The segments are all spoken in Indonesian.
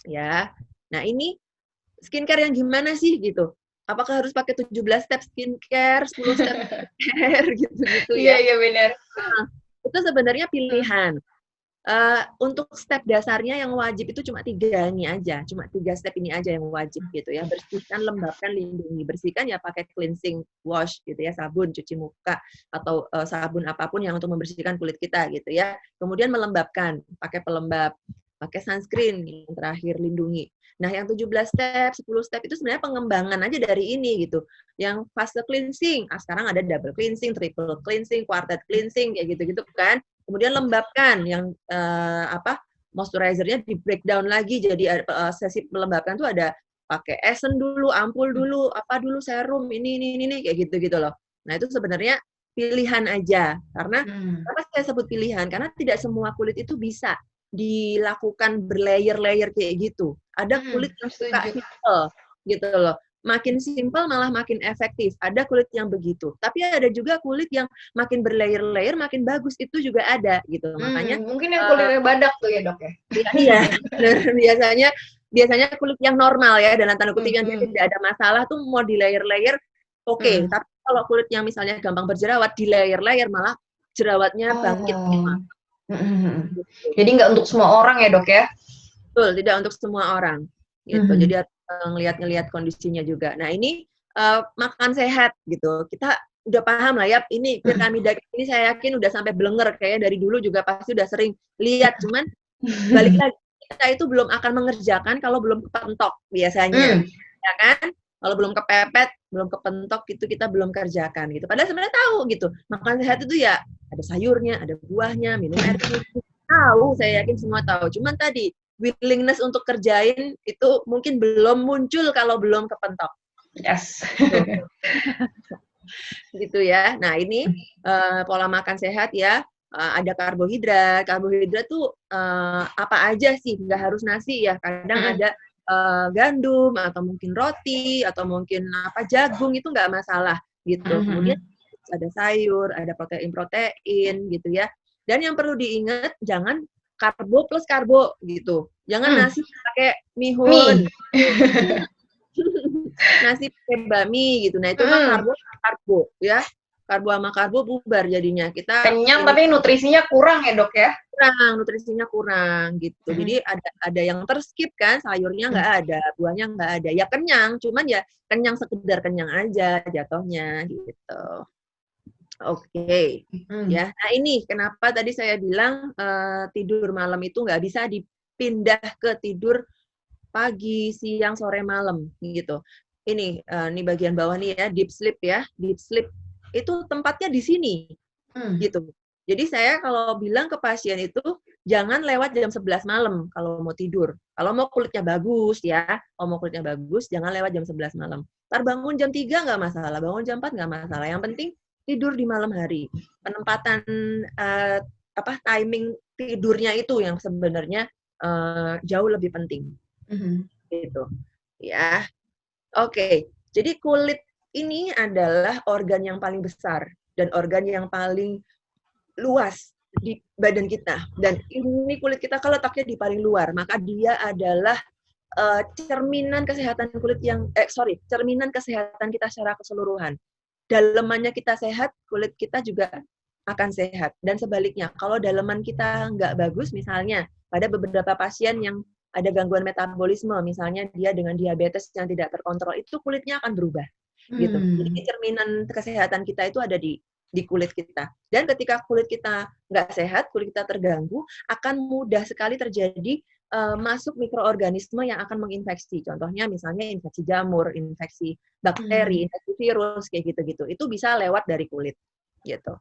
Ya. Nah, ini skincare yang gimana sih gitu? Apakah harus pakai 17 step skincare, 10 step skincare gitu-gitu Iya, ya? iya benar. Nah, itu sebenarnya pilihan. Untuk step dasarnya yang wajib itu cuma 3 ini aja, cuma 3 step ini aja yang wajib gitu ya. Bersihkan, lembabkan, lindungi. Bersihkan ya pakai cleansing wash gitu ya, sabun cuci muka atau sabun apapun yang untuk membersihkan kulit kita gitu ya. Kemudian melembabkan, pakai pelembab, pakai sunscreen yang terakhir lindungi. Nah, yang 17 step, 10 step itu sebenarnya pengembangan aja dari ini gitu. Yang fase cleansing, sekarang ada double cleansing, triple cleansing, quartet cleansing kayak gitu-gitu kan. Kemudian lembabkan yang moisturizer-nya di breakdown lagi jadi sesi melembabkan tuh ada pakai esen dulu, ampul dulu, apa dulu serum ini kayak gitu-gitu loh. Nah, itu sebenarnya pilihan aja. Karena kenapa saya sebut pilihan? Karena tidak semua kulit itu bisa dilakukan berlayer-layer kayak gitu. Ada kulit yang suka Setuju. simple gitu loh. Makin simple malah makin efektif. Ada kulit yang begitu. Tapi ada juga kulit yang makin berlayer-layer makin bagus, itu juga ada gitu. Makanya Mungkin yang kulitnya badak tuh ya dok ya? iya biasanya biasanya kulit yang normal ya dalam tanda kutip yang Hmm. tidak ada masalah tuh mau di layer-layer oke. Tapi kalau kulit yang misalnya gampang berjerawat di layer-layer malah jerawatnya bangkit semua. Oh. Gitu. Jadi nggak untuk semua orang ya dok ya? Betul, tidak untuk semua orang gitu. Mhm. Jadi ngelihat-ngelihat kondisinya juga. Nah, ini makan sehat gitu. Kita udah paham lah ya, ini piramida ini saya yakin udah sampai blenger kayaknya dari dulu juga pasti udah sering lihat. Cuman balik lagi kita itu belum akan mengerjakan kalau belum kepentok biasanya. Ya kan? Kalau belum kepepet, belum kepentok itu kita belum kerjakan gitu. Padahal sebenarnya tahu gitu. Makan sehat itu ya ada sayurnya, ada buahnya, minum air putih. Tahu, saya yakin semua tahu. Cuman tadi willingness untuk kerjain itu mungkin belum muncul kalau belum kepentok. Yes. Tuh, gitu ya. Nah, ini pola makan sehat ya. Ada karbohidrat. Karbohidrat tuh apa aja sih? Nggak harus nasi ya. Kadang ada gandum atau mungkin roti atau mungkin apa jagung itu nggak masalah gitu. Kemudian ada sayur, ada protein-protein gitu ya. Dan yang perlu diingat jangan karbo plus karbo gitu. Jangan nasi pakai Mie. mihun. Nasi pakai bami gitu. Nah, itu mah karbo ya. Karbo sama karbo bubar jadinya. Kita Kenyang ini tapi nutrisinya kurang ya dok ya? kurang, nutrisinya kurang gitu. Jadi ada yang terskip kan, sayurnya nggak ada, buahnya nggak ada. Ya kenyang, cuman ya kenyang sekedar kenyang aja jatuhnya gitu. Oke. Ya. Nah, ini kenapa tadi saya bilang tidur malam itu nggak bisa dipindah ke tidur pagi, siang, sore, malam gitu. Ini bagian bawah nih ya, deep sleep ya. Deep sleep itu tempatnya di sini gitu. Jadi saya kalau bilang ke pasien itu jangan lewat jam 11 malam kalau mau tidur. Kalau mau kulitnya bagus ya, kalau mau kulitnya bagus jangan lewat jam 11 malam. Ntar bangun jam 3 nggak masalah, bangun jam 4 nggak masalah. Yang penting tidur di malam hari. Penempatan timing tidurnya itu yang sebenarnya jauh lebih penting gitu. Ya. Oke. Jadi kulit ini adalah organ yang paling besar dan organ yang paling luas di badan kita. Dan ini kulit kita kalau letaknya di paling luar, maka dia adalah cerminan kesehatan kulit cerminan kesehatan kita secara keseluruhan. Dalemannya kita sehat, kulit kita juga akan sehat. Dan sebaliknya, kalau daleman kita nggak bagus, misalnya pada beberapa pasien yang ada gangguan metabolisme, misalnya dia dengan diabetes yang tidak terkontrol, itu kulitnya akan berubah. Gitu. Jadi cerminan kesehatan kita itu ada di kulit kita. Dan ketika kulit kita nggak sehat, kulit kita terganggu, akan mudah sekali terjadi masuk mikroorganisme yang akan menginfeksi. Contohnya misalnya infeksi jamur, infeksi bakteri, infeksi virus, kayak gitu-gitu. Itu bisa lewat dari kulit. Gitu.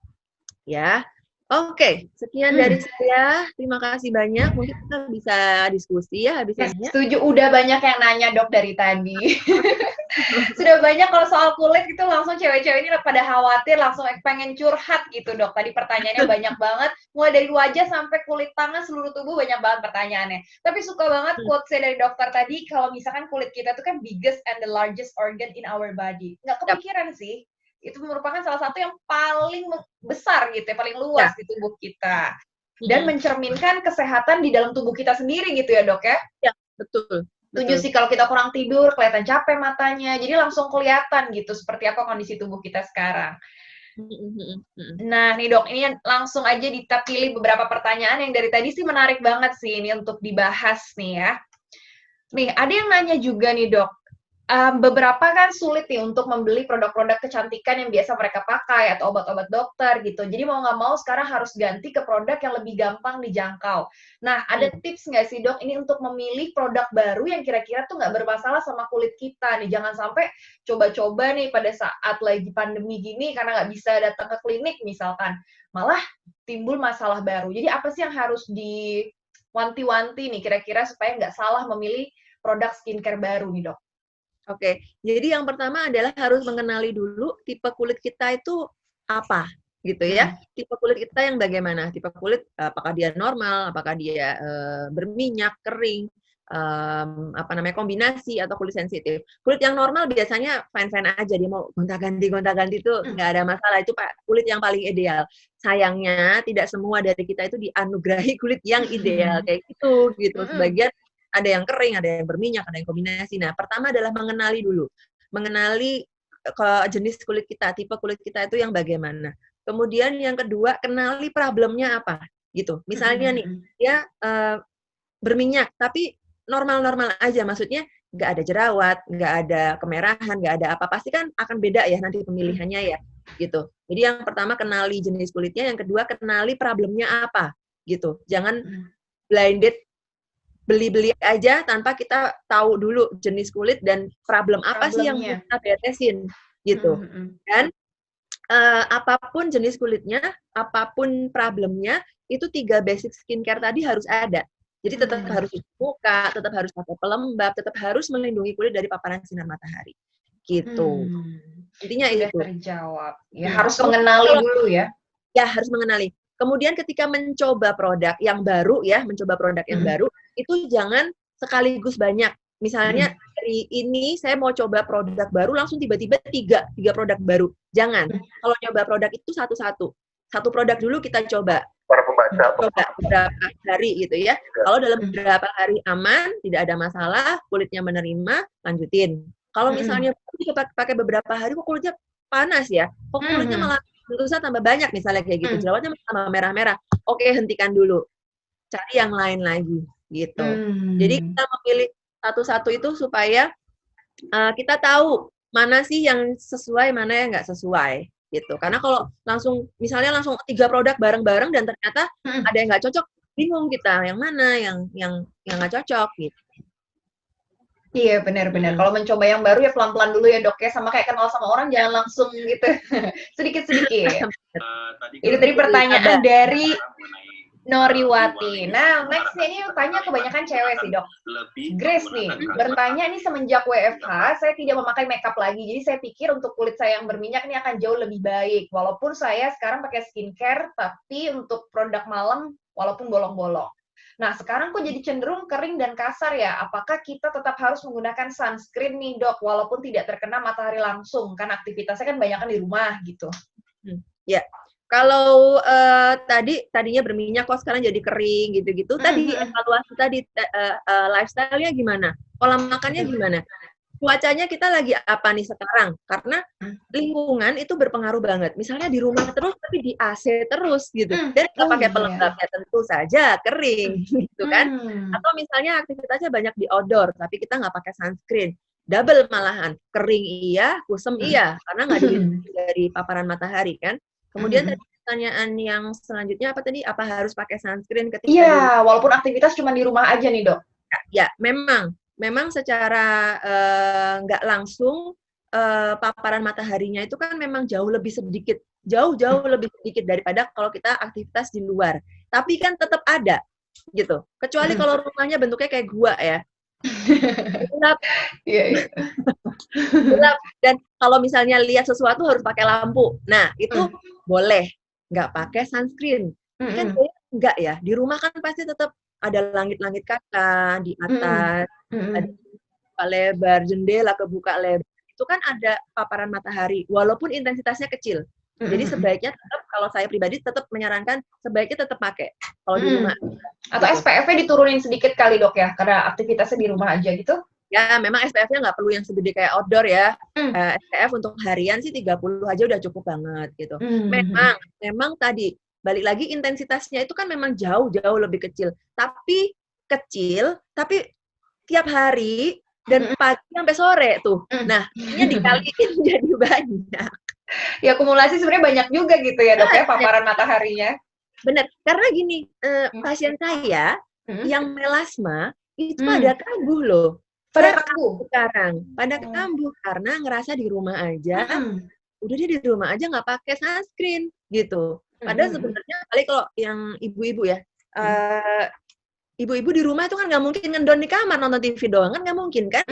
Ya. Oke, sekian dari saya. Terima kasih banyak. Mungkin kita bisa diskusi ya habis ini. Setuju, udah banyak yang nanya dok dari tadi. Sudah banyak kalau soal kulit gitu langsung cewek-cewek ini pada khawatir, langsung pengen curhat gitu dok. Tadi pertanyaannya banyak banget, mulai dari wajah sampai kulit tangan, seluruh tubuh banyak banget pertanyaannya. Tapi suka banget quotes dari dokter tadi, kalau misalkan kulit kita itu kan biggest and the largest organ in our body. Nggak kepikiran sih, itu merupakan salah satu yang paling besar gitu ya, paling luas di tubuh kita. dan mencerminkan kesehatan di dalam tubuh kita sendiri gitu ya dok ya? Ya, betul. Setuju sih, kalau kita kurang tidur, kelihatan capek matanya, jadi langsung kelihatan gitu seperti apa kondisi tubuh kita sekarang. Nah nih dok, ini langsung aja kita pilih beberapa pertanyaan yang dari tadi sih menarik banget sih ini untuk dibahas nih ya. Nih, ada yang nanya juga nih dok, beberapa kan sulit nih untuk membeli produk-produk kecantikan yang biasa mereka pakai atau obat-obat dokter gitu. Jadi mau nggak mau sekarang harus ganti ke produk yang lebih gampang dijangkau. Nah, ada tips nggak sih dok ini untuk memilih produk baru yang kira-kira tuh nggak bermasalah sama kulit kita nih? Jangan sampai coba-coba nih pada saat lagi pandemi gini karena nggak bisa datang ke klinik misalkan, malah timbul masalah baru. Jadi apa sih yang harus diwanti-wanti nih kira-kira supaya nggak salah memilih produk skincare baru nih dok? Oke, jadi yang pertama adalah harus mengenali dulu tipe kulit kita itu apa, gitu ya. Tipe kulit kita yang bagaimana? Tipe kulit apakah dia normal, apakah dia berminyak, kering, kombinasi atau kulit sensitif. Kulit yang normal biasanya fine-fine aja, dia mau gonta-ganti itu nggak ada masalah, itu kulit yang paling ideal. Sayangnya tidak semua dari kita itu dianugerahi kulit yang ideal kayak gitu. Sebagian ada yang kering, ada yang berminyak, ada yang kombinasi. Nah, pertama adalah mengenali dulu. Mengenali ke jenis kulit kita, tipe kulit kita itu yang bagaimana. Kemudian yang kedua, kenali problemnya apa, gitu. Misalnya nih, dia berminyak, tapi normal-normal aja, maksudnya nggak ada jerawat, nggak ada kemerahan, nggak ada apa, pasti kan akan beda ya nanti pemilihannya ya, gitu. Jadi yang pertama kenali jenis kulitnya, yang kedua kenali problemnya apa, gitu. Jangan blinded beli-beli aja tanpa kita tahu dulu jenis kulit dan problem apa sih yang kita beresin gitu. Dan apapun jenis kulitnya, apapun problemnya, itu 3 basic skincare tadi harus ada. Jadi tetap harus cuci muka, tetap harus pakai pelembab, tetap harus melindungi kulit dari paparan sinar matahari. Gitu. Intinya itu. itu. Terjawab. Ya, harus mengenali dulu ya. Ya, harus mengenali. Kemudian ketika mencoba produk yang baru ya, mencoba produk yang baru, itu jangan sekaligus banyak. Misalnya dari ini saya mau coba produk baru langsung tiba-tiba tiga produk baru. Jangan. Kalau nyoba produk itu satu-satu. Satu produk dulu kita coba. Coba beberapa hari gitu ya. Kalau dalam beberapa hari aman, tidak ada masalah, kulitnya menerima, lanjutin. Kalau misalnya pakai beberapa hari kok kulitnya panas ya, kok kulitnya malah berusaha tambah banyak misalnya kayak gitu, jerawatnya tambah merah-merah. Oke, hentikan dulu. Cari yang lain lagi gitu. Jadi kita memilih satu-satu itu supaya kita tahu mana sih yang sesuai, mana yang nggak sesuai gitu. Karena kalau langsung 3 produk bareng-bareng dan ternyata ada yang nggak cocok, bingung kita yang mana yang nggak cocok gitu. Iya, benar-benar. Kalau mencoba yang baru ya pelan-pelan dulu ya dok ya, sama kayak kenal sama orang jangan langsung gitu, sedikit-sedikit. Itu tadi pertanyaan dari Noriwati. Nah, next ini tanya kebanyakan cewek sih dok. Grace nih, bertanya ini semenjak WFH, saya tidak memakai makeup lagi, jadi saya pikir untuk kulit saya yang berminyak ini akan jauh lebih baik. Walaupun saya sekarang pakai skincare, tapi untuk produk malam walaupun bolong-bolong. Nah, sekarang kok jadi cenderung kering dan kasar ya? Apakah kita tetap harus menggunakan sunscreen nih, dok, walaupun tidak terkena matahari langsung? Kan aktivitasnya kan banyak di rumah, gitu. Ya, kalau tadinya berminyak kok sekarang jadi kering, gitu-gitu. Tadi evaluasi tadi, lifestyle-nya gimana? Pola makannya gimana? Cuacanya kita lagi apa nih sekarang? Karena lingkungan itu berpengaruh banget. Misalnya di rumah terus, tapi di AC terus gitu. Dan nggak pakai pelembab, ya tentu saja kering, gitu kan? Atau misalnya aktivitasnya banyak di outdoor, tapi kita nggak pakai sunscreen. Double malahan. Kering iya, kusem iya. Karena nggak dilindungi dari paparan matahari kan? Kemudian tadi pertanyaan yang selanjutnya apa tadi? Apa harus pakai sunscreen ketika Iya, walaupun aktivitas cuma di rumah aja nih, dok. Ya, memang secara nggak langsung paparan mataharinya itu kan memang jauh lebih sedikit daripada kalau kita aktivitas di luar. Tapi kan tetap ada gitu. Kecuali kalau rumahnya bentuknya kayak gua ya. Gelap. Gelap. Dan kalau misalnya lihat sesuatu harus pakai lampu. Nah, itu boleh nggak pakai sunscreen. Kan enggak ya. Di rumah kan pasti tetap ada langit-langit kaca di atas, ada kebuka lebar, jendela kebuka lebar. Itu kan ada paparan matahari, walaupun intensitasnya kecil. Jadi sebaiknya tetap, kalau saya pribadi tetap menyarankan sebaiknya tetap pakai kalau di rumah. Atau gitu. SPF-nya diturunin sedikit kali dok ya, karena aktivitasnya di rumah aja gitu? Ya, memang SPF-nya nggak perlu yang segede kayak outdoor ya. SPF untuk harian sih 30 aja udah cukup banget gitu. Memang tadi, balik lagi intensitasnya itu kan memang jauh-jauh lebih kecil. Tapi tiap hari dan pagi sampai sore tuh. Nah, ini dikaliin jadi banyak. Ya akumulasi sebenarnya banyak juga gitu ya dok ya, paparan mataharinya. Benar, karena gini, pasien saya yang melasma itu pada kambuh loh. Pada kambuh? Sekarang, pada kambuh karena ngerasa di rumah aja, udah dia di rumah aja nggak pakai sunscreen gitu. Padahal sebenarnya kali kalau yang ibu-ibu ya, ibu-ibu di rumah itu kan nggak mungkin ngendon di kamar nonton TV doang, kan nggak mungkin kan?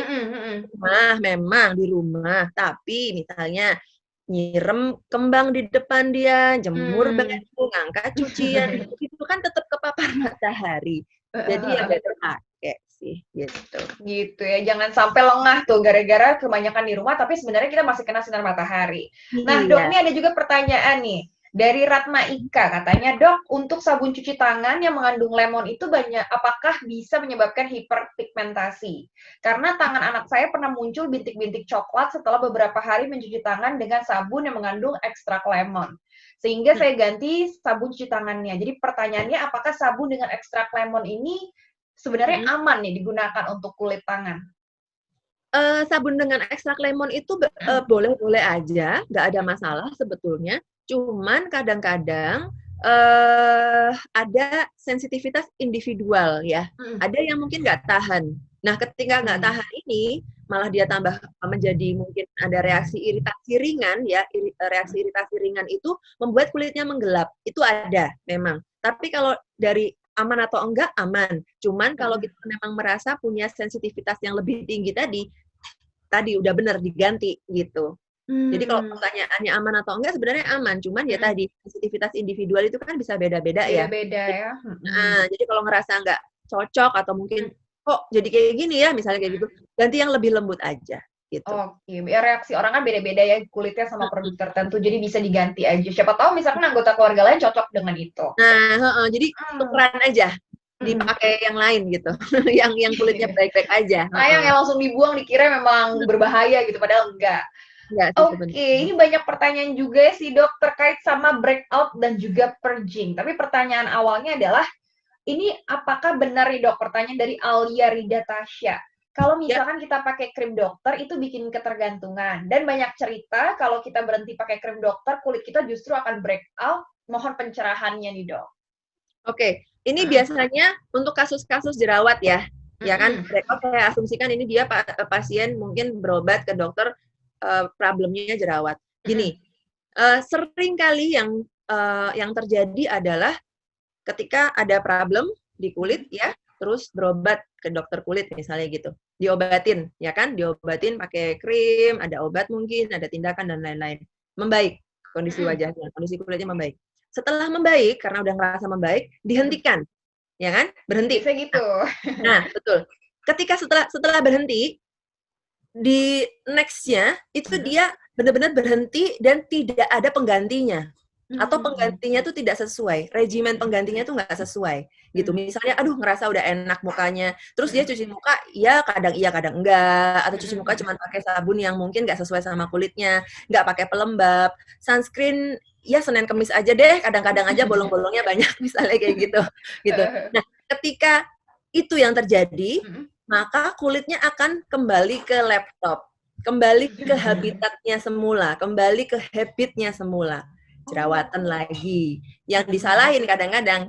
Memang di rumah, tapi misalnya nyirem kembang di depan dia, jemur baju, ngangkat cucian, itu kan tetap kepapar matahari. Jadi ya better pakai sih, gitu. Gitu ya, jangan sampai lengah tuh gara-gara kebanyakan di rumah, tapi sebenarnya kita masih kena sinar matahari. Nah dok, ini ada juga pertanyaan nih. Dari Ratma Ika, katanya, dok, untuk sabun cuci tangan yang mengandung lemon itu apakah bisa menyebabkan hiperpigmentasi? Karena tangan anak saya pernah muncul bintik-bintik coklat setelah beberapa hari mencuci tangan dengan sabun yang mengandung ekstrak lemon. Sehingga saya ganti sabun cuci tangannya. Jadi pertanyaannya, apakah sabun dengan ekstrak lemon ini sebenarnya aman nih digunakan untuk kulit tangan? Sabun dengan ekstrak lemon itu boleh-boleh aja, nggak ada masalah sebetulnya. Cuman kadang-kadang ada sensitivitas individual ya. Ada yang mungkin nggak tahan. Nah, ketika nggak tahan ini, malah dia tambah menjadi mungkin ada reaksi iritasi ringan ya. Reaksi iritasi ringan itu membuat kulitnya menggelap. Itu ada memang. Tapi kalau dari aman atau enggak, aman. Cuman kalau kita memang merasa punya sensitivitas yang lebih tinggi tadi udah benar diganti gitu. Jadi kalau pertanyaannya aman atau enggak, sebenarnya aman. Cuman ya tadi, sensitivitas individual itu kan bisa beda-beda ya. Beda-beda ya. Nah, jadi kalau ngerasa nggak cocok atau mungkin kok jadi kayak gini ya, misalnya kayak gitu, ganti yang lebih lembut aja. Gitu. Oke, ya reaksi orang kan beda-beda ya kulitnya sama produk tertentu, jadi bisa diganti aja. Siapa tahu misalkan anggota keluarga lain cocok dengan itu. Nah, jadi tukeran aja, dipakai yang lain gitu, yang kulitnya baik-baik aja. Yang langsung dibuang dikira memang berbahaya gitu, padahal enggak. Oke, ini banyak pertanyaan juga sih dok terkait sama breakout dan juga purging. Tapi pertanyaan awalnya adalah, ini apakah benar nih dok, pertanyaan dari Alia Rida Tasya. Kalau misalkan kita pakai krim dokter itu bikin ketergantungan. Dan banyak cerita kalau kita berhenti pakai krim dokter, kulit kita justru akan breakout. Mohon pencerahannya nih dok. Oke, ini biasanya untuk kasus-kasus jerawat ya. Ya kan, breakout saya asumsikan ini dia pasien mungkin berobat ke dokter problemnya jerawat. Gini, sering kali yang terjadi adalah ketika ada problem di kulit ya, terus berobat ke dokter kulit misalnya gitu, diobatin ya kan, diobatin pakai krim, ada obat mungkin, ada tindakan dan lain-lain, membaik kondisi wajahnya, kondisi kulitnya membaik. Setelah membaik, karena udah ngerasa membaik, dihentikan, ya kan, berhenti. Bisa gitu. Nah betul. Ketika setelah berhenti, di next-nya itu dia benar-benar berhenti dan tidak ada penggantinya. Atau penggantinya tuh tidak sesuai, regimen penggantinya tuh nggak sesuai gitu. Misalnya aduh ngerasa udah enak mukanya, terus dia cuci muka ya kadang iya kadang enggak, atau cuci muka cuma pakai sabun yang mungkin nggak sesuai sama kulitnya, nggak pakai pelembab, sunscreen ya Senin Kemis aja deh, kadang-kadang aja bolong-bolongnya banyak misalnya kayak gitu. Nah, ketika itu yang terjadi, maka kulitnya akan kembali ke laptop, kembali ke habitatnya semula, kembali ke habitnya semula. Jerawatan lagi. Yang disalahin kadang-kadang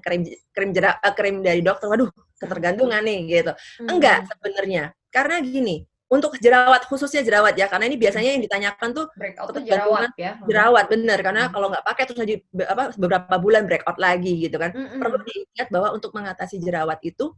krim dari dokter, waduh ketergantungan nih gitu. Enggak sebenarnya. Karena gini, untuk jerawat, khususnya jerawat ya, karena ini biasanya yang ditanyakan tuh jerawat ya. Jerawat, bener. Karena kalau nggak pakai terus aja beberapa bulan breakout lagi gitu kan. Perlu diingat bahwa untuk mengatasi jerawat itu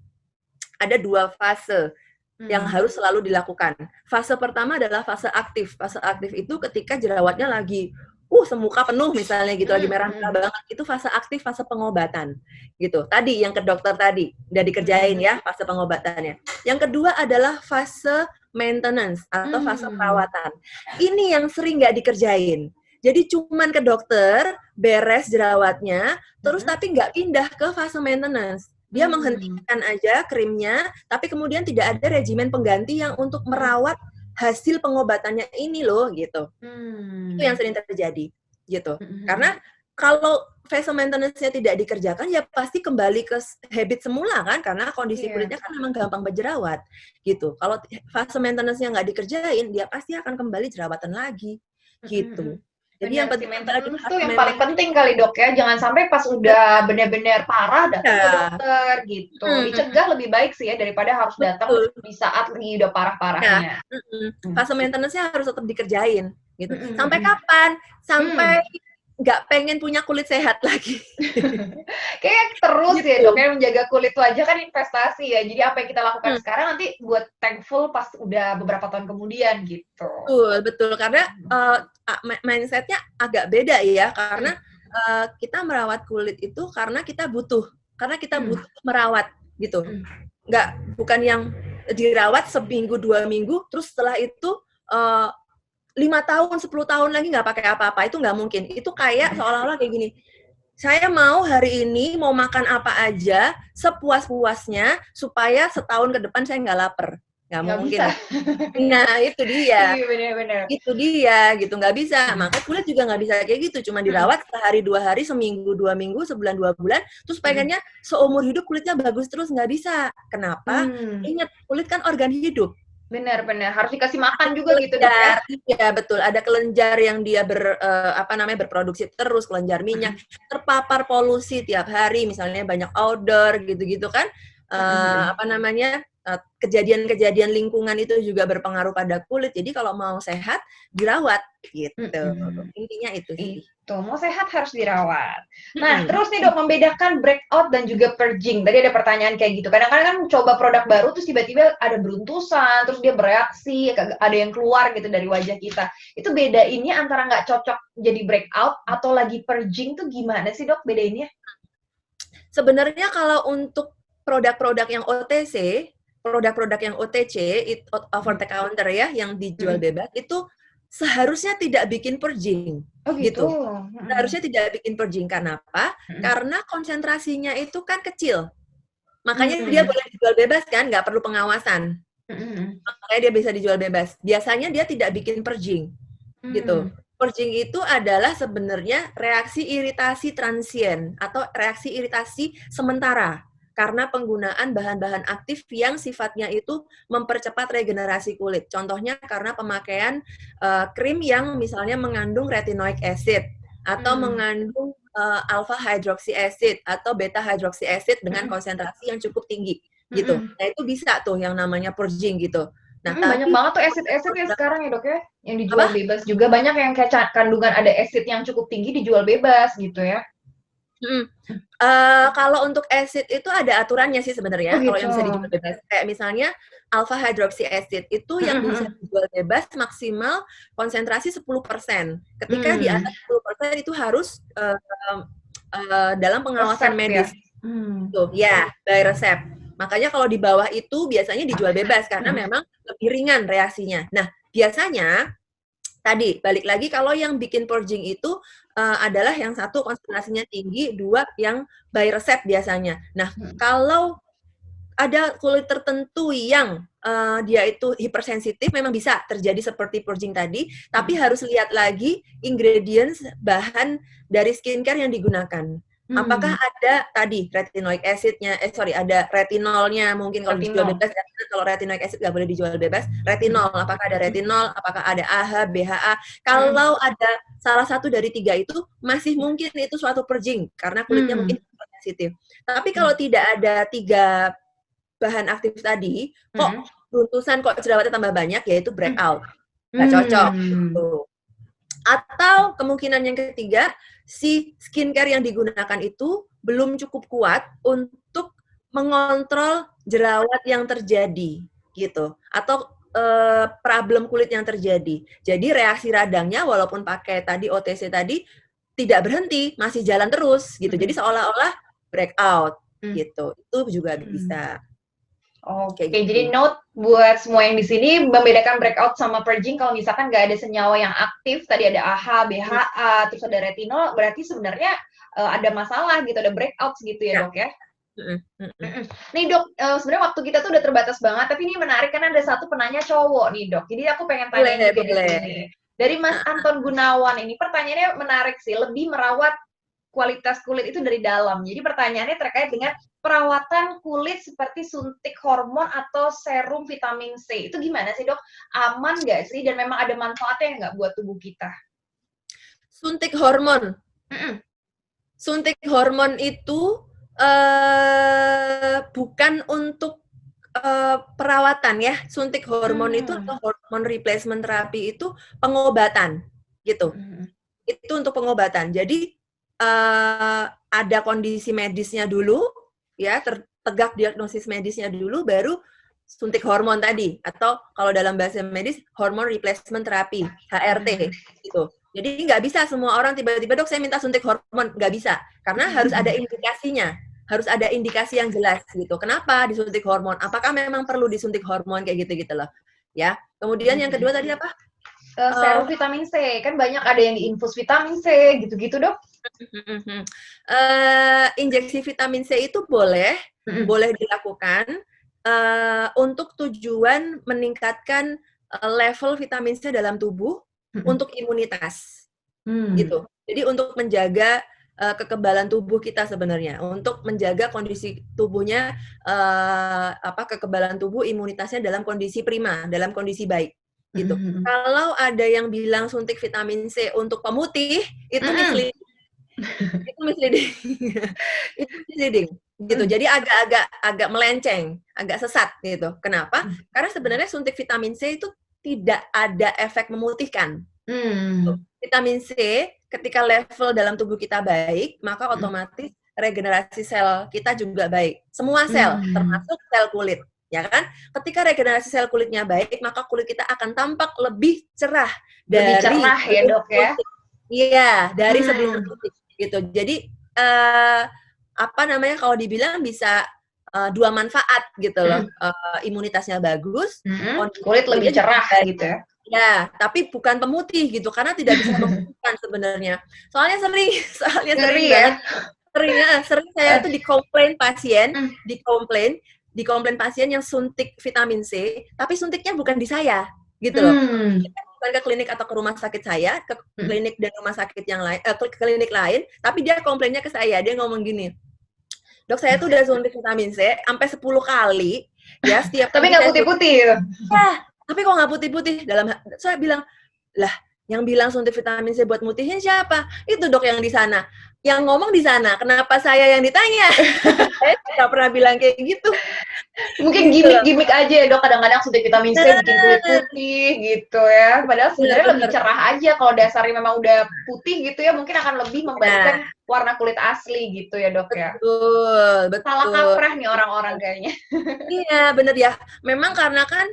ada 2 fase yang harus selalu dilakukan. Fase pertama adalah fase aktif. Fase aktif itu ketika jerawatnya lagi semuka penuh misalnya gitu, lagi merah-merah banget, itu fase aktif, fase pengobatan gitu. Tadi yang ke dokter tadi udah dikerjain ya fase pengobatannya. Yang kedua adalah fase maintenance atau fase perawatan. Ini yang sering nggak dikerjain. Jadi cuman ke dokter, beres jerawatnya, terus tapi nggak pindah ke fase maintenance. Dia menghentikan aja krimnya, tapi kemudian tidak ada regimen pengganti yang untuk merawat hasil pengobatannya ini loh, gitu. Itu yang sering terjadi, gitu. Karena kalau fase maintenance-nya tidak dikerjakan, ya pasti kembali ke habit semula kan, karena kondisi kulitnya kan memang gampang berjerawat, gitu. Kalau fase maintenance-nya nggak dikerjain, dia pasti akan kembali jerawatan lagi, gitu. Jadi Benar, yang penting maintenance itu yang paling penting kali dok ya, jangan sampai pas udah benar-benar parah datang ke dokter gitu. Dicegah lebih baik sih ya daripada harus datang di saat lagi udah parah-parahnya. Fase maintenance-nya harus tetap dikerjain gitu. Sampai kapan? Sampai nggak pengen punya kulit sehat lagi. Kayak terus gitu. Ya dok, ya menjaga kulit wajah kan investasi ya. Jadi apa yang kita lakukan sekarang nanti buat thankful pas udah beberapa tahun kemudian gitu. Betul. Karena mindset-nya agak beda ya. Karena kita merawat kulit itu karena kita butuh. Karena kita butuh merawat gitu. Bukan yang dirawat seminggu, 2 minggu, terus setelah itu 5 tahun, 10 tahun lagi nggak pakai apa-apa, itu nggak mungkin. Itu kayak seolah-olah kayak gini, saya mau hari ini mau makan apa aja sepuas-puasnya supaya setahun ke depan saya nggak lapar. Nggak mungkin. Bisa. Nah, itu dia. Iya, benar-benar. Itu dia, gitu. Nggak bisa. Maka kulit juga nggak bisa kayak gitu. Cuma dirawat sehari, 2 hari, seminggu, 2 minggu, sebulan, 2 bulan, terus pengennya seumur hidup kulitnya bagus terus, nggak bisa. Kenapa? Ingat, kulit kan organ hidup. Benar-benar harus dikasih makan juga gitu dok ya. Iya betul, ada kelenjar yang dia berproduksi terus, kelenjar minyak, terpapar polusi tiap hari, misalnya banyak outdoor gitu-gitu kan, kejadian-kejadian lingkungan itu juga berpengaruh pada kulit. Jadi kalau mau sehat dirawat gitu. Intinya itu sih. Itu mau sehat harus dirawat. Nah, terus nih dok, membedakan breakout dan juga purging. Tadi ada pertanyaan kayak gitu. Kadang-kadang kan coba produk baru terus tiba-tiba ada beruntusan, terus dia bereaksi, ada yang keluar gitu dari wajah kita. Itu bedainnya antara nggak cocok jadi breakout atau lagi purging tuh gimana sih dok bedainnya? Sebenarnya kalau untuk produk-produk yang OTC, produk-produk yang OTC, over the counter ya, yang dijual bebas, itu seharusnya tidak bikin purging. Oh gitu. Seharusnya tidak bikin purging. Karena apa? Karena konsentrasinya itu kan kecil. Makanya dia boleh dijual bebas kan, nggak perlu pengawasan. Makanya dia bisa dijual bebas. Biasanya dia tidak bikin purging. Gitu. Purging itu adalah sebenarnya reaksi iritasi transien atau reaksi iritasi sementara karena penggunaan bahan-bahan aktif yang sifatnya itu mempercepat regenerasi kulit. Contohnya karena pemakaian krim yang misalnya mengandung retinoic acid atau mengandung alpha hydroxy acid atau beta hydroxy acid dengan konsentrasi yang cukup tinggi gitu. Nah itu bisa tuh yang namanya purging gitu. Nah, banyak banget tuh acid-acid ya sekarang ya dok ya, yang dijual bebas juga. Banyak yang kayak kandungan ada acid yang cukup tinggi dijual bebas gitu ya. Kalau untuk acid itu ada aturannya sih sebenarnya. Kalau yang bisa dijual bebas, kayak misalnya alpha hydroxy acid itu yang bisa dijual bebas maksimal konsentrasi 10%. Ketika di atas 10% itu harus dalam pengawasan medis. Tuh, ya, by resep. Makanya kalau di bawah itu biasanya dijual bebas karena memang lebih ringan reaksinya. Nah, biasanya tadi balik lagi kalau yang bikin purging itu adalah yang satu konsentrasinya tinggi, 2 yang by resep biasanya. Nah, kalau ada kulit tertentu yang dia itu hipersensitif, memang bisa terjadi seperti purging tadi, tapi harus lihat lagi ingredients bahan dari skincare yang digunakan. Apakah ada tadi retinoic acid-nya, ada retinolnya mungkin kalau dijual bebas, kalau retinoic acid nggak boleh dijual bebas, retinol, apakah ada retinol, apakah ada AHA, BHA, kalau ada salah satu dari 3 itu, masih mungkin itu suatu purging, karena kulitnya mungkin sensitif. Tapi kalau tidak ada 3 bahan aktif tadi, kok beruntusan, kok jerawatnya tambah banyak, yaitu breakout, nggak cocok, gitu. Atau kemungkinan yang ketiga, si skincare yang digunakan itu belum cukup kuat untuk mengontrol jerawat yang terjadi, gitu. Atau problem kulit yang terjadi. Jadi reaksi radangnya walaupun pakai tadi OTC tadi tidak berhenti, masih jalan terus, gitu. Jadi seolah-olah breakout, gitu. Itu juga bisa. Oke, jadi note buat semua yang di sini, membedakan breakout sama purging, kalau misalkan nggak ada senyawa yang aktif, tadi ada AHA, BHA, terus ada retinol, berarti sebenarnya ada masalah gitu, ada breakout gitu ya dok ya? Nih dok, sebenarnya waktu kita tuh udah terbatas banget, tapi ini menarik karena ada satu penanya cowok nih dok, jadi aku pengen tanya juga di sini. Dari Mas Anton Gunawan ini, pertanyaannya menarik sih, lebih merawat kualitas kulit itu dari dalam. Jadi pertanyaannya terkait dengan perawatan kulit seperti suntik hormon atau serum vitamin C. Itu gimana sih dok? Aman nggak sih? Dan memang ada manfaatnya nggak buat tubuh kita? Suntik hormon. Suntik hormon itu bukan untuk perawatan ya. Suntik hormon itu atau hormon replacement terapi itu pengobatan gitu. Itu untuk pengobatan. Jadi ada kondisi medisnya dulu, ya tegak diagnosis medisnya dulu, baru suntik hormon tadi, atau kalau dalam bahasa medis hormon replacement terapi (HRT) gitu. Jadi nggak bisa semua orang tiba-tiba dok saya minta suntik hormon, nggak bisa, karena harus ada indikasinya, harus ada indikasi yang jelas gitu. Kenapa disuntik hormon? Apakah memang perlu disuntik hormon kayak gitu lah, ya. Kemudian yang kedua tadi apa? Serum vitamin C, kan banyak ada yang diinfus vitamin C, gitu-gitu dok? Injeksi vitamin C itu boleh dilakukan untuk tujuan meningkatkan level vitamin C dalam tubuh untuk imunitas, gitu. Jadi untuk menjaga kekebalan tubuh kita sebenarnya, untuk menjaga kondisi tubuhnya, kekebalan tubuh, imunitasnya dalam kondisi prima, dalam kondisi baik. Gitu. Kalau ada yang bilang suntik vitamin C untuk pemutih, itu misleading. Itu misleading. Itu misleading. Gitu. Jadi agak melenceng, agak sesat gitu. Kenapa? Karena sebenarnya suntik vitamin C itu tidak ada efek memutihkan. Vitamin C ketika level dalam tubuh kita baik, maka otomatis regenerasi sel kita juga baik. Semua sel, termasuk sel kulit. Ya kan? Ketika regenerasi sel kulitnya baik, maka kulit kita akan tampak lebih cerah dari lebih cerah ya dok ya? Iya, dari sebelum bersuntik gitu. Jadi kalau dibilang bisa dua manfaat gitu loh. Imunitasnya bagus, kulit lebih cerah gitu ya? Ya, tapi bukan pemutih gitu, karena tidak bisa memutihkan sebenarnya. Soalnya sering banget. Sering saya tuh dikomplain pasien yang suntik vitamin C, tapi suntiknya bukan di saya, gitu loh. Bukan ke klinik atau ke rumah sakit saya, ke klinik dan rumah sakit yang lain, ke klinik lain, tapi dia komplainnya ke saya, dia ngomong gini, dok saya tuh udah suntik vitamin C sampai 10 kali, ya setiap tapi nggak putih-putih. Ya, tapi kok nggak putih-putih? Saya bilang, lah yang bilang suntik vitamin C buat mutihin siapa? Itu dok yang di sana. Yang ngomong di sana, kenapa saya yang ditanya? Saya nggak pernah bilang kayak gitu. Mungkin gimmick aja ya dok, kadang-kadang suntik vitamin C bikin kulit putih gitu ya. Padahal sebenarnya lebih cerah aja, kalau dasarnya memang udah putih gitu ya, mungkin akan lebih membalikan warna kulit asli gitu ya dok ya. Betul. Salah kaprah nih orang-orang kayaknya. Iya bener ya, memang karena kan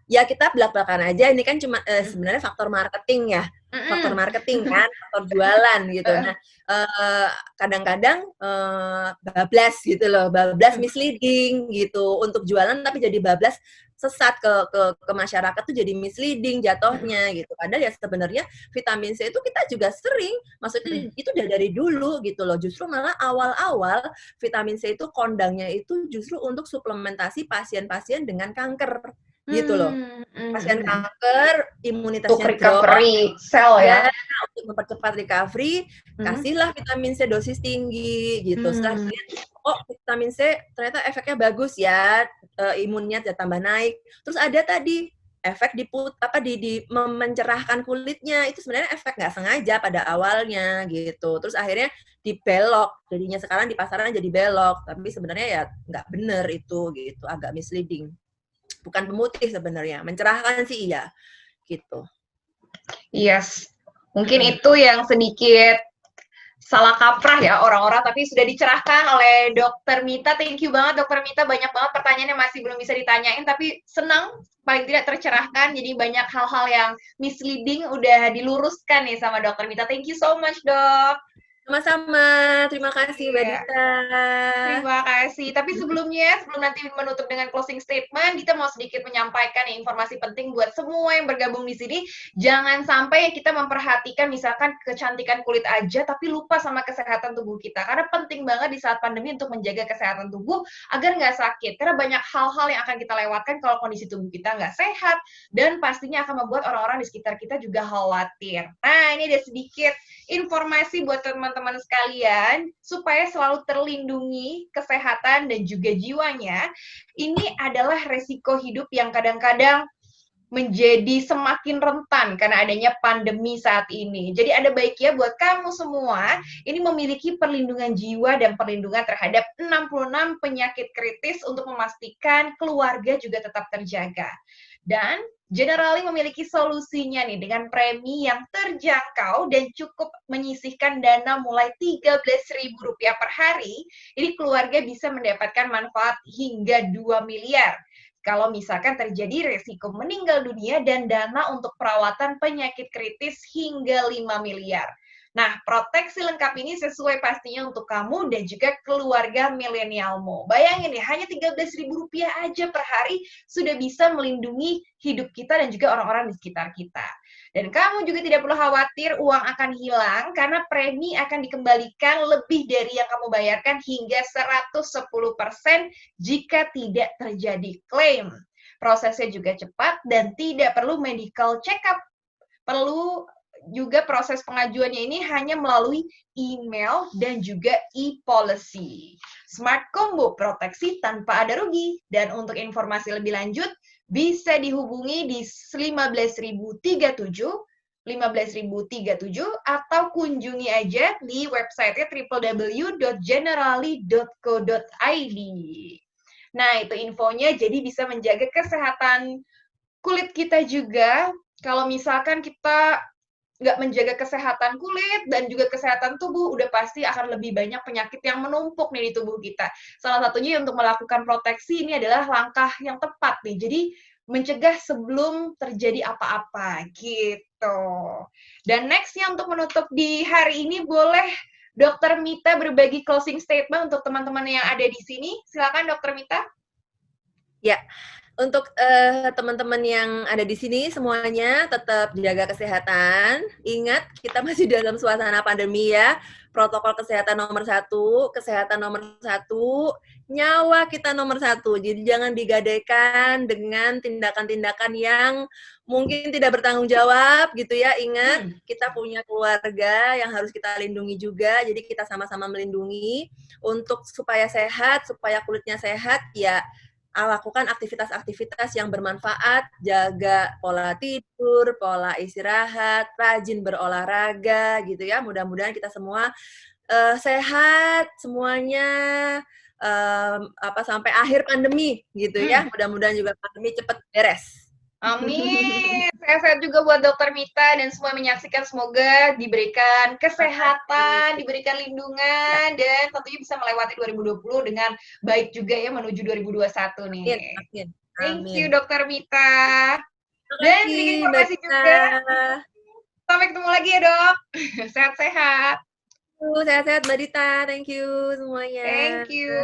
ya kita belak-belakan aja, ini kan cuma sebenarnya faktor marketing ya, faktor marketing kan, faktor jualan gitu. Nah kadang-kadang bablas gitu loh, bablas misleading gitu untuk jualan, tapi jadi bablas sesat ke masyarakat tuh jadi misleading jatuhnya gitu. Padahal ya sebenarnya vitamin C itu kita juga sering, maksudnya itu udah dari dulu gitu loh. Justru malah awal-awal vitamin C itu kondangnya itu justru untuk suplementasi pasien-pasien dengan kanker gitu loh. Pasien kanker, imunitasnya drop, recovery sel ya. Untuk mempercepat recovery, kasihlah vitamin C dosis tinggi gitu. Setelah vitamin C ternyata efeknya bagus ya, imunnya tambah naik. Terus ada tadi efek mencerahkan kulitnya, itu sebenarnya efek nggak sengaja pada awalnya gitu. Terus akhirnya dibelok, jadinya sekarang di pasaran jadi belok, tapi sebenarnya ya nggak bener itu gitu, agak misleading. Bukan pemutih sebenarnya, mencerahkan sih iya gitu. Yes, mungkin itu yang sedikit salah kaprah ya orang-orang, tapi sudah dicerahkan oleh Dokter Mita. Thank you banget Dokter Mita, banyak banget pertanyaan yang masih belum bisa ditanyain, tapi senang paling tidak tercerahkan. Jadi banyak hal-hal yang misleading udah diluruskan nih sama Dokter Mita. Thank you so much dok. Sama-sama. Terima kasih, Mbak Iya. Dita. Terima kasih. Tapi sebelumnya, sebelum nanti menutup dengan closing statement, kita mau sedikit menyampaikan informasi penting buat semua yang bergabung di sini. Jangan sampai kita memperhatikan misalkan kecantikan kulit aja, tapi lupa sama kesehatan tubuh kita. Karena penting banget di saat pandemi untuk menjaga kesehatan tubuh agar nggak sakit. Karena banyak hal-hal yang akan kita lewatkan kalau kondisi tubuh kita nggak sehat, dan pastinya akan membuat orang-orang di sekitar kita juga khawatir. Nah, ini ada sedikit informasi buat teman-teman sekalian supaya selalu terlindungi kesehatan dan juga jiwanya. Ini adalah resiko hidup yang kadang-kadang menjadi semakin rentan karena adanya pandemi saat ini. Jadi ada baiknya buat kamu semua ini memiliki perlindungan jiwa dan perlindungan terhadap 66 penyakit kritis untuk memastikan keluarga juga tetap terjaga. Dan Generali memiliki solusinya nih dengan premi yang terjangkau dan cukup menyisihkan dana mulai Rp13.000 per hari. Ini keluarga bisa mendapatkan manfaat hingga 2 miliar. Kalau misalkan terjadi resiko meninggal dunia dan dana untuk perawatan penyakit kritis hingga 5 miliar. Nah, proteksi lengkap ini sesuai pastinya untuk kamu dan juga keluarga milenialmu. Bayangin ya, hanya Rp13.000 aja per hari sudah bisa melindungi hidup kita dan juga orang-orang di sekitar kita. Dan kamu juga tidak perlu khawatir uang akan hilang karena premi akan dikembalikan lebih dari yang kamu bayarkan hingga 110% jika tidak terjadi klaim. Prosesnya juga cepat dan tidak perlu medical check-up. Perlu juga proses pengajuannya ini hanya melalui email dan juga e-policy. Smart Combo, proteksi tanpa ada rugi. Dan untuk informasi lebih lanjut, bisa dihubungi di 15.037 atau kunjungi aja di website-nya www.generali.co.id. Nah, itu infonya, jadi bisa menjaga kesehatan kulit kita juga. Kalau misalkan kita nggak menjaga kesehatan kulit dan juga kesehatan tubuh, udah pasti akan lebih banyak penyakit yang menumpuk nih di tubuh kita. Salah satunya untuk melakukan proteksi ini adalah langkah yang tepat nih. Jadi mencegah sebelum terjadi apa-apa gitu. Dan nextnya untuk menutup di hari ini boleh Dr. Mita berbagi closing statement untuk teman-teman yang ada di sini. Silakan Dr. Mita. Ya, untuk teman-teman yang ada di sini semuanya tetap jaga kesehatan. Ingat, kita masih dalam suasana pandemi ya. Protokol kesehatan nomor 1, kesehatan nomor 1, nyawa kita nomor 1. Jadi jangan digadaikan dengan tindakan-tindakan yang mungkin tidak bertanggung jawab gitu ya. Ingat, kita punya keluarga yang harus kita lindungi juga. Jadi kita sama-sama melindungi untuk supaya sehat, supaya kulitnya sehat ya. Lakukan aktivitas-aktivitas yang bermanfaat, jaga pola tidur, pola istirahat, rajin berolahraga gitu ya. Mudah-mudahan kita semua sehat semuanya sampai akhir pandemi gitu ya. Mudah-mudahan juga pandemi cepat beres. Amin. Sehat-sehat juga buat Dr. Mita dan semua yang menyaksikan. Semoga diberikan kesehatan, diberikan lindungan, dan tentunya bisa melewati 2020 dengan baik juga ya menuju 2021 nih. Amin. Thank you Dr. Mita. Dan sedikit informasi juga. Sampai ketemu lagi ya dok. Sehat-sehat. Sehat-sehat Mbak Dita. Thank you semuanya. Thank you.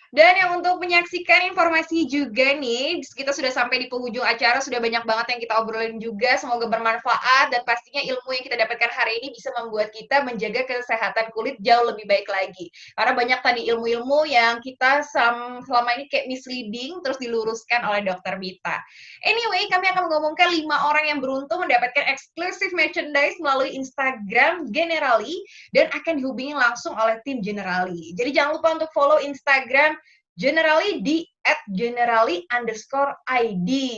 Dan yang untuk menyaksikan informasi juga nih, kita sudah sampai di penghujung acara, sudah banyak banget yang kita obrolin juga, semoga bermanfaat, dan pastinya ilmu yang kita dapatkan hari ini bisa membuat kita menjaga kesehatan kulit jauh lebih baik lagi. Karena banyak tadi ilmu-ilmu yang kita selama ini kayak misleading, terus diluruskan oleh Dr. Mita. Anyway, kami akan mengumumkan 5 orang yang beruntung mendapatkan exclusive merchandise melalui Instagram Generali, dan akan dihubungi langsung oleh tim Generali. Jadi jangan lupa untuk follow Instagram Generali di @generali_id.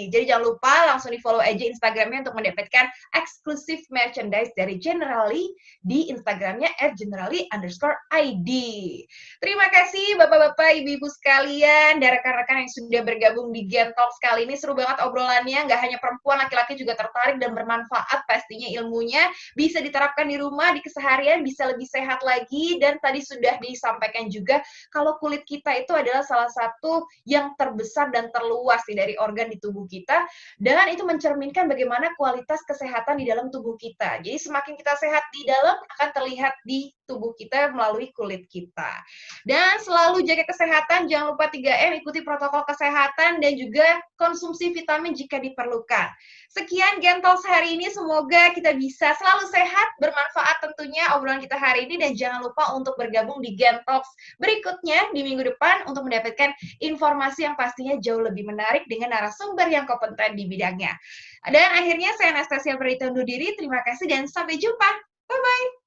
Jadi jangan lupa langsung di follow aja Instagramnya untuk mendapatkan eksklusif merchandise dari Generali di Instagramnya @generali_id. Terima kasih bapak-bapak, ibu-ibu sekalian, dan rekan-rekan yang sudah bergabung di Gen Talks kali ini. Seru banget obrolannya, nggak hanya perempuan, laki-laki juga tertarik dan bermanfaat pastinya ilmunya. Bisa diterapkan di rumah, di keseharian, bisa lebih sehat lagi, dan tadi sudah disampaikan juga kalau kulit kita itu adalah salah satu yang terbesar dan terluas dari organ di tubuh kita, dan itu mencerminkan bagaimana kualitas kesehatan di dalam tubuh kita. Jadi semakin kita sehat di dalam akan terlihat di tubuh kita melalui kulit kita. Dan selalu jaga kesehatan, jangan lupa 3M, ikuti protokol kesehatan, dan juga konsumsi vitamin jika diperlukan. Sekian Gen Talks hari ini, semoga kita bisa selalu sehat, bermanfaat tentunya obrolan kita hari ini, dan jangan lupa untuk bergabung di Gen Talks berikutnya di minggu depan untuk mendapatkan informasi yang pastinya jauh lebih menarik dengan narasumber yang kompeten di bidangnya. Dan akhirnya saya Anastasia Pradita undur diri, terima kasih dan sampai jumpa. Bye-bye.